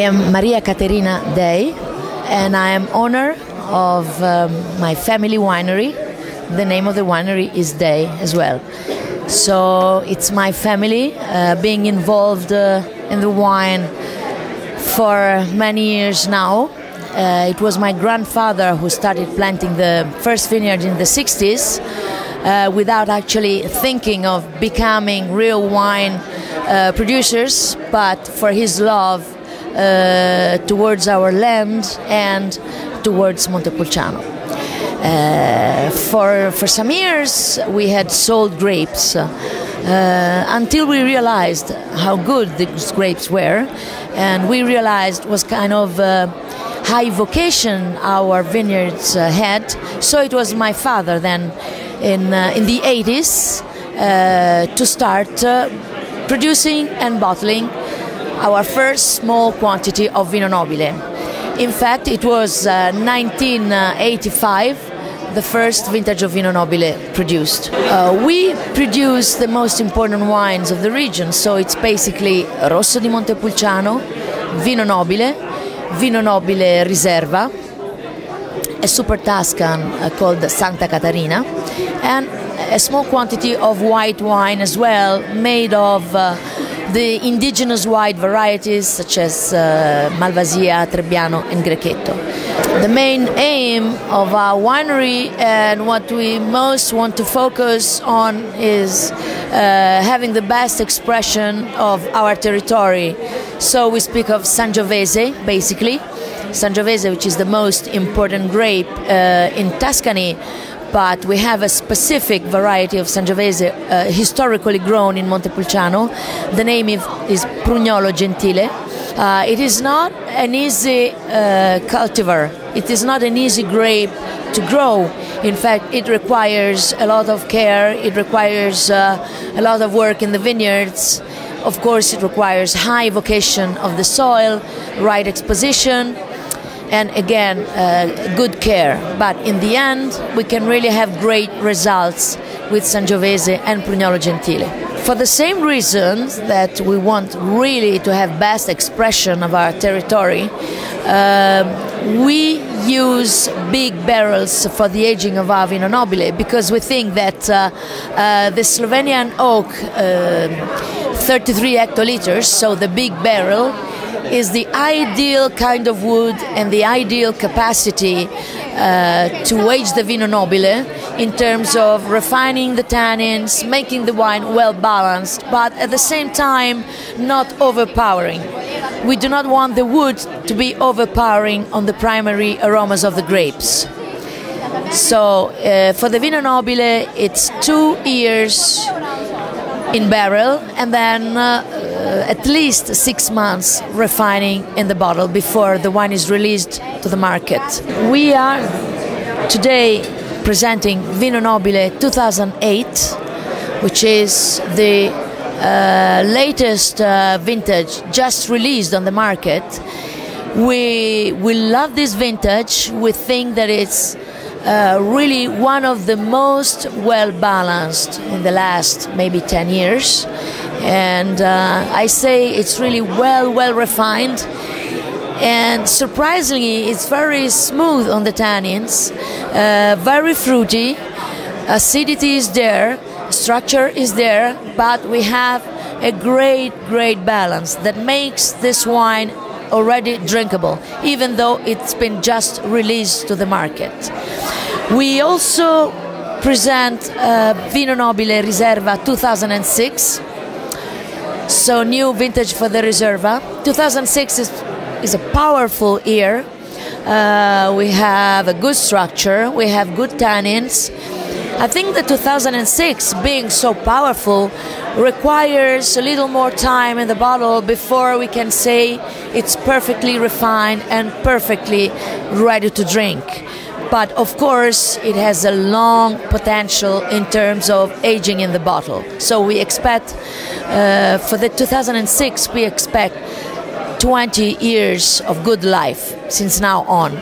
am Maria Caterina Dei, and I am owner of my family winery. The name of the winery is Dei as well. So it's my family being involved in the wine for many years now. It was my grandfather who started planting the first vineyard in the 60s without actually thinking of becoming real wine producers, but for his love towards our land and towards Montepulciano. For some years we had sold grapes until we realized how good these grapes were, and we realized was kind of high vocation our vineyards had. So it was my father then in the 80s to start producing and bottling our first small quantity of Vino Nobile. In fact, it was 1985 the first vintage of Vino Nobile produced. We produce the most important wines of the region, so it's basically Rosso di Montepulciano, Vino Nobile, Vino Nobile Riserva, a super Tuscan called Santa Caterina, and a small quantity of white wine as well, made of the indigenous white varieties such as Malvasia, Trebbiano and Grechetto. The main aim of our winery and what we most want to focus on is having the best expression of our territory. So we speak of Sangiovese, basically. Sangiovese, which is the most important grape in Tuscany, but we have a specific variety of Sangiovese historically grown in Montepulciano. The name is Prugnolo Gentile. It is not an easy cultivar. It is not an easy grape to grow. In fact, it requires a lot of care. It requires a lot of work in the vineyards. Of course, it requires high vocation of the soil, right exposition, and again, good care. But in the end, we can really have great results with Sangiovese and Prugnolo Gentile. For the same reasons that we want really to have best expression of our territory, we use big barrels for the aging of our Vino Nobile, because we think that the Slovenian oak, 33 hectoliters, so the big barrel, is the ideal kind of wood and the ideal capacity to age the Vino Nobile in terms of refining the tannins, making the wine well balanced, but at the same time not overpowering. We do not want the wood to be overpowering on the primary aromas of the grapes. So for the Vino Nobile it's 2 years in barrel and then at least 6 months refining in the bottle before the wine is released to the market. We are today presenting Vino Nobile 2008, which is the latest vintage just released on the market. We love this vintage. We think that it's really one of the most well balanced in the last maybe 10 years, and I say it's really well refined, and surprisingly it's very smooth on the tannins, very fruity, acidity is there, structure is there, but we have a great balance that makes this wine already drinkable, even though it's been just released to the market. We also present Vino Nobile Riserva 2006, so new vintage for the Riserva. 2006 is a powerful year. We have a good structure, we have good tannins. I think that 2006, being so powerful, requires a little more time in the bottle before we can say it's perfectly refined and perfectly ready to drink. But of course it has a long potential in terms of aging in the bottle. So we expect for the 2006 we expect 20 years of good life since now on.